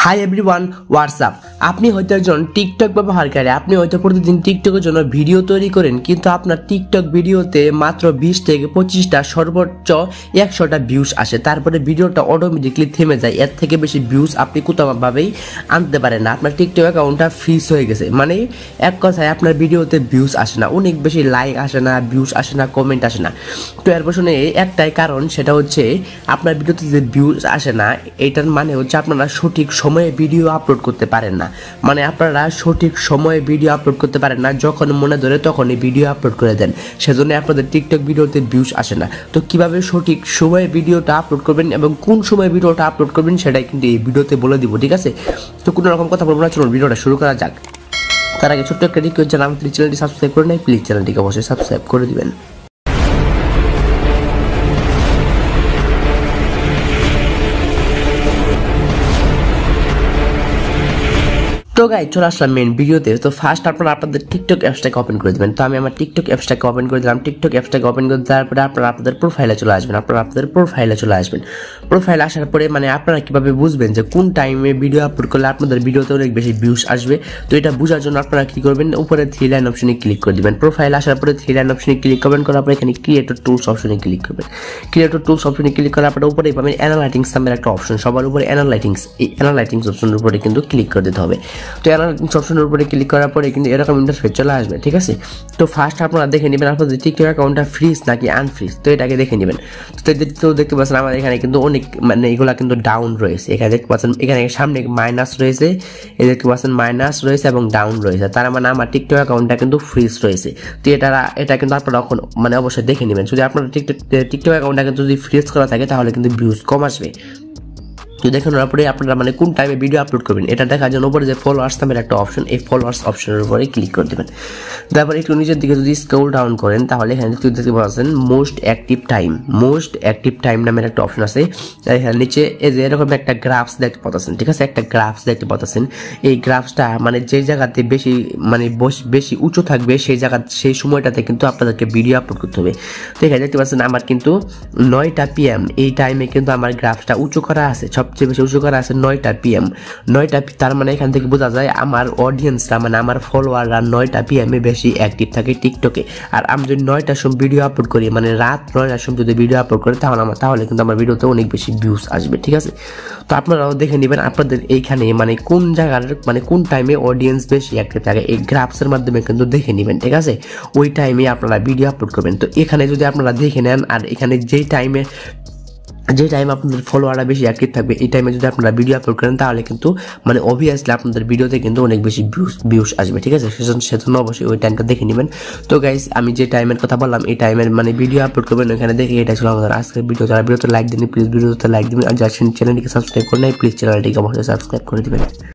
Hi everyone, WhatsApp. আপনি হয়তো একজন টিকটক ব্যবহারকারী। আপনি হয়তো প্রতিদিন টিকটকের জন্য ভিডিও তৈরি করেন, কিন্তু আপনার টিকটক ভিডিওতে মাত্র 20 থেকে 25টা সর্বোচ্চ 100টা ভিউজ আসে। তারপরে ভিডিওটা অটোমেটিকলি থেমে যায়। এর থেকে বেশি ভিউজ আপনি কোথাওভাবেই আনতে পারেন না। আপনার টিকটক অ্যাকাউন্টটা ফ্রিজ হয়ে গেছে, মানে এক কথায় আপনার ভিডিওতে ভিউজ আসে না, অনেক বেশি লাইক আসে না, ভিউজ আসে না, কমেন্ট আসে না। তো এর পেছনে একটাই কারণ, সেটা হচ্ছে আপনার ভিডিওতে যে ভিউজ আসে না, এটার মানে হচ্ছে আপনারা সঠিক সময়ে ভিডিও আপলোড করতে পারেন না। মানে আপনারা সঠিক সময়ে ভিডিও আপলোড করতে পারেন না, যখন মনে ধরে তখনই ভিডিও আপলোড করে দেন, সেজন্য আপনাদের টিকটক ভিডিওতে ভিউজ আসে না। তো কিভাবে সঠিক সময়ে ভিডিওটা আপলোড করবেন এবং কোন সময় ভিডিওটা আপলোড করবেন সেটাই কিন্তু এই ভিডিওতে বলে দিব, ঠিক আছে? তো কোনো রকম কথা বলবো না, চলুন ভিডিওটা শুরু করা যাক। তার আগে ছোট্ট একটা রিকোয়েস্ট জানাই, আমাদের চ্যানেলটি সাবস্ক্রাইব করে নেই, প্লিজ চ্যানেলটিকে অবশ্যই সাবস্ক্রাইব করে দিবেন। তো গাইস, চলে আসলাম মেন ভিডিওতে। তো ফার্স্ট আপনারা আপনাদের টিকটক অ্যাপসটাকে ওপেন করে দেবেন। তো আমি আমার টিকটক অ্যাপসটাকে ওপেন করে দিলাম। টিকটক অ্যাপসটাকে ওপেন করে দেওয়ার পরে আপনারা আপনাদের প্রোফাইলে চলে আসবেন। প্রোফাইলে আসার পরে মানে আপনারা কিভাবে বুঝবেন যে কোন টাইমে ভিডিও আপলোড করলে আপনাদের ভিডিওতে অনেক বেশি ভিউজ আসবে। তো এটা বোঝার জন্য আপনারা কি করবেন, উপরে 3 লাইন অপশনে ক্লিক করে দিবেন। প্রোফাইলে আসার পরে 3 লাইন অপশনে ক্লিক করবেন, করার পরে এখানে ক্রিয়েটর টুলস অপশনে ক্লিক করবেন। ক্রিয়েটর টুলস অপশনে ক্লিক করার পরে উপরে পাবেন অ্যানালাইটিক্স নামের একটা অপশন। সবার উপরে অ্যানালাইটিক্স, এই অ্যানালাইটিক্স অপশনের উপরে কিন্তু ক্লিক করে দিতে হবে। তো অ্যানালাইটিক্স অপশনের উপরে ক্লিক করার পরে কিন্তু এরকম ইন্টারফেস চলে আসবে, ঠিক আছে? তো ফার্স্ট আপনারা দেখে নেবেন আপনাদের টিকটক অ্যাকাউন্টটা ফ্রিজ নাকি আনফ্রিজ। তো এটাকে দেখে নেবেন। তো দেখতে পাচ্ছেন আমাদের এখানে কিন্তু অনেক মানে এগুলা কিন্তু ডাউন রয়েছে। এখানে দেখতে পাচ্ছেন এখানে সামনে মাইনাস রয়েছে, এই দেখতে পাচ্ছেন মাইনাস রয়েছে এবং ডাউন রয়েছে। তার মানে আমার টিকটক অ্যাকাউন্টটা কিন্তু ফ্রিজ রয়েছে। তো এটা কিন্তু আপনারা এখন মানে অবশ্যই দেখে নেবেন। যদি আপনার টিকটক অ্যাকাউন্টটাকে যদি ফ্রিজ করা থাকে তাহলে কিন্তু ভিউজ কম আসবে। তো দেখানোর পরে আপনারা মানে কোন টাইমে ভিডিও আপলোড করবেন এটা দেখার জন্য উপরে যে ফলোয়ার্স নামের একটা অপশন, এই ফলোয়ার্স অপশনের উপরে ক্লিক করে দেবেন। তারপরে একটু নিচের দিকে যদি স্ক্রল ডাউন করেন তাহলে এখানে দেখতে পাচ্ছেন মোস্ট অ্যাক্টিভ টাইম নামের একটা অপশন আছে। এখানে নিচে এই যে এরকম একটা গ্রাফস দেখতে পাচ্ছেন, ঠিক আছে? একটা গ্রাফস দেখতে পাচ্ছেন। এই গ্রাফসটা মানে যে জায়গাতে বেশি উঁচু থাকবে সেই সময়টাতে কিন্তু আপনাদেরকে ভিডিও আপলোড করতে হবে। তো এখানে দেখতে পাচ্ছেন আমার কিন্তু 9টা PM এই টাইমে কিন্তু আমার গ্রাফসটা উঁচু করা আছে, সবচেয়ে বেশি উঁচু করা আছে 9টা PM। তার মানে এখান থেকে বোঝা যায় আমার অডিয়েন্সরা মানে আমার ফলোয়াররা 9টা PM এ বেশি অ্যাক্টিভ থাকে টিকটকে। আর আমি যদি 9টার সময় ভিডিও আপলোড করি, মানে রাত 9টার সময় যদি ভিডিও আপলোড করি তাহলে কিন্তু আমার ভিডিওতে অনেক বেশি ভিউজ আসবে, ঠিক আছে? তো আপনারাও দেখে নেবেন আপনাদের এইখানে মানে কোন জায়গার মানে কোন টাইমে অডিয়েন্স বেশি অ্যাক্টিভ থাকে, এই গ্রাফসের মাধ্যমে কিন্তু দেখে নেবেন, ঠিক আছে? ওই টাইমে আপনারা ভিডিও আপলোড করবেন। তো এখানে যদি আপনারা দেখে নেন আর এখানে যে টাইমে আপনাদের ফলোয়াররা বেশি অ্যাক্টিভ থাকবে, এই টাইমে যদি আপনারা ভিডিও আপলোড করেন তাহলে কিন্তু মানে অবভিয়াসলি আপনাদের ভিডিওতে কিন্তু অনেক বেশি ভিউজ আসবে, ঠিক আছে? সেজন্য অবশ্যই ওই টাইমটা দেখে নেবেন। তো গাইস, আমি যে টাইমের কথা বললাম এই টাইমের মানে ভিডিও আপলোড করবেন ওখানে দেখে। এটা ছিল আমাদের আজকের ভিডিও। যারা ভিডিওতে লাইক দেন প্লিজ ভিডিওতে লাইক দিবেন, আর যারা চ্যানেলটিকে সাবস্ক্রাইব করে নাই প্লিজ চ্যানেলটিকে অবশ্যই সাবস্ক্রাইব করে দিবেন।